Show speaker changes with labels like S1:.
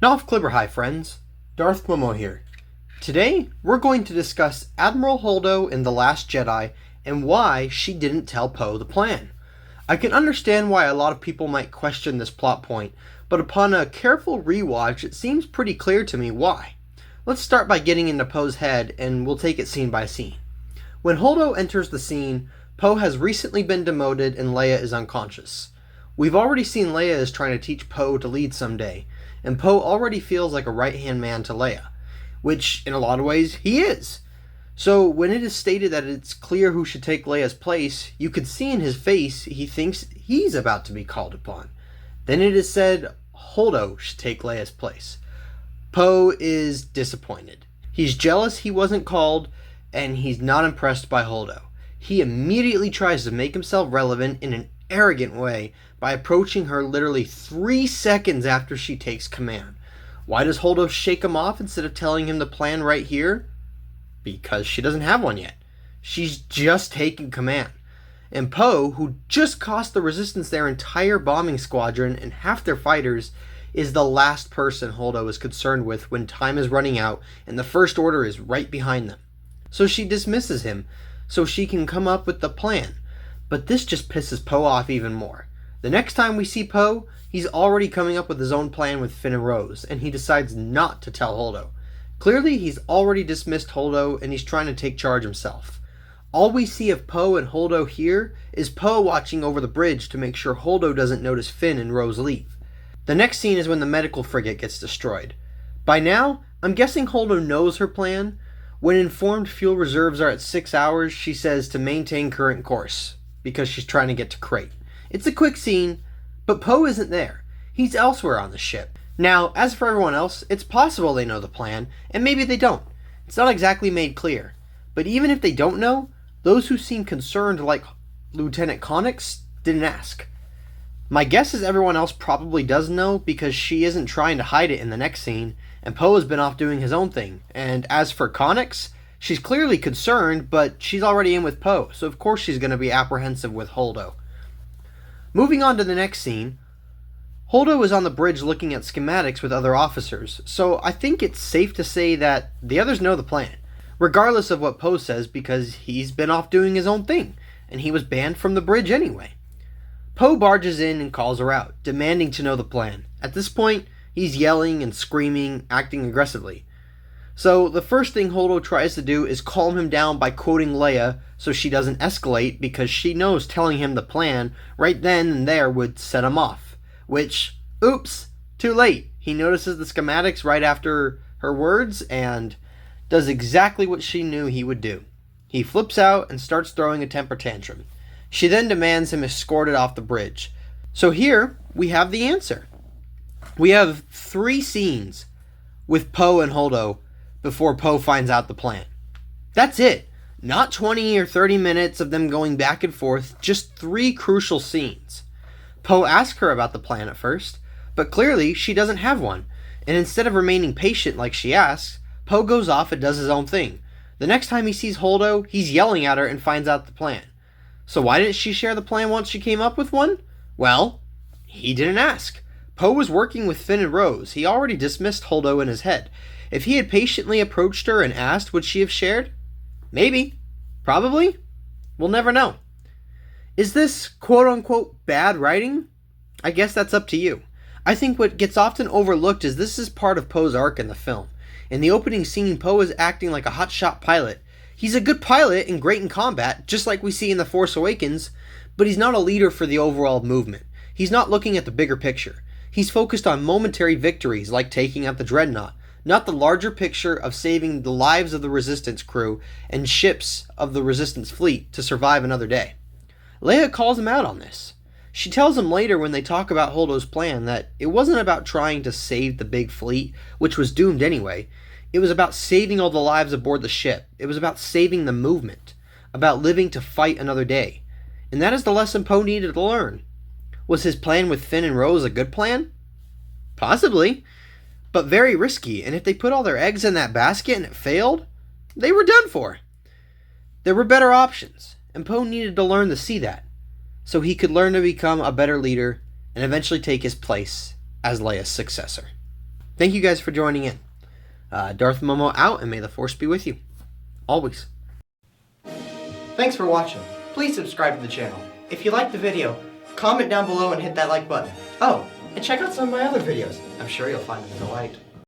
S1: Noff Clibber Hi friends, Darth Momo here. Today, we're going to discuss Admiral Holdo in The Last Jedi and why she didn't tell Poe the plan. I can understand why a lot of people might question this plot point, but upon a careful rewatch, it seems pretty clear to me why. Let's start by getting into Poe's head, and we'll take it scene by scene. When Holdo enters the scene, Poe has recently been demoted and Leia is unconscious. We've already seen Leia is trying to teach Poe to lead someday, and Poe already feels like a right-hand man to Leia, which in a lot of ways he is. So when it is stated that it's clear who should take Leia's place, you could see in his face he thinks he's about to be called upon. Then it is said Holdo should take Leia's place. Poe is disappointed. He's jealous he wasn't called, and he's not impressed by Holdo. He immediately tries to make himself relevant in an arrogant way by approaching her literally 3 seconds after she takes command. Why does Holdo shake him off instead of telling him the plan right here? Because she doesn't have one yet. She's just taken command. And Poe, who just cost the Resistance their entire bombing squadron and half their fighters, is the last person Holdo is concerned with when time is running out and the First Order is right behind them. So she dismisses him so she can come up with the plan. But this just pisses Poe off even more. The next time we see Poe, he's already coming up with his own plan with Finn and Rose, and he decides not to tell Holdo. Clearly, he's already dismissed Holdo, and he's trying to take charge himself. All we see of Poe and Holdo here is Poe watching over the bridge to make sure Holdo doesn't notice Finn and Rose leave. The next scene is when the medical frigate gets destroyed. By now, I'm guessing Holdo knows her plan. When informed fuel reserves are at 6 hours, she says to maintain current course, because she's trying to get to Crate. It's a quick scene, but Poe isn't there. He's elsewhere on the ship. Now, as for everyone else, it's possible they know the plan, and maybe they don't. It's not exactly made clear. But even if they don't know, those who seem concerned, like Lieutenant Connix, didn't ask. My guess is everyone else probably does know because she isn't trying to hide it in the next scene, and Poe has been off doing his own thing. And as for Connix, she's clearly concerned, but she's already in with Poe, so of course she's going to be apprehensive with Holdo. Moving on to the next scene, Holdo is on the bridge looking at schematics with other officers, so I think it's safe to say that the others know the plan, regardless of what Poe says, because he's been off doing his own thing, and he was banned from the bridge anyway. Poe barges in and calls her out, demanding to know the plan. At this point, he's yelling and screaming, acting aggressively. So the first thing Holdo tries to do is calm him down by quoting Leia so she doesn't escalate, because she knows telling him the plan right then and there would set him off. Which, oops, too late. He notices the schematics right after her words and does exactly what she knew he would do. He flips out and starts throwing a temper tantrum. She then demands him escorted off the bridge. So here we have the answer. We have 3 scenes with Poe and Holdo before Poe finds out the plan. That's it. Not 20 or 30 minutes of them going back and forth, just 3 crucial scenes. Poe asks her about the plan at first, but clearly she doesn't have one, and instead of remaining patient like she asks, Poe goes off and does his own thing. The next time he sees Holdo, he's yelling at her and finds out the plan. So why didn't she share the plan once she came up with one? Well, he didn't ask. Poe was working with Finn and Rose. He already dismissed Holdo in his head. If he had patiently approached her and asked, would she have shared? Maybe. Probably. We'll never know. Is this quote-unquote bad writing? I guess that's up to you. I think what gets often overlooked is this is part of Poe's arc in the film. In the opening scene, Poe is acting like a hotshot pilot. He's a good pilot and great in combat, just like we see in The Force Awakens, but he's not a leader for the overall movement. He's not looking at the bigger picture. He's focused on momentary victories like taking out the Dreadnought, not the larger picture of saving the lives of the Resistance crew and ships of the Resistance fleet to survive another day. Leia calls him out on this. She tells him later when they talk about Holdo's plan that it wasn't about trying to save the big fleet, which was doomed anyway. It was about saving all the lives aboard the ship. It was about saving the movement, about living to fight another day. And that is the lesson Poe needed to learn. Was his plan with Finn and Rose a good plan? Possibly, but very risky, and if they put all their eggs in that basket and it failed, they were done for. There were better options, and Poe needed to learn to see that, so he could learn to become a better leader and eventually take his place as Leia's successor. Thank you guys for joining in. Darth Momo out, and may the Force be with you. Always. Thanks for watching. Please subscribe to the channel. If you liked the video, comment down below and hit that like button. Oh, and check out some of my other videos. I'm sure you'll find them delight.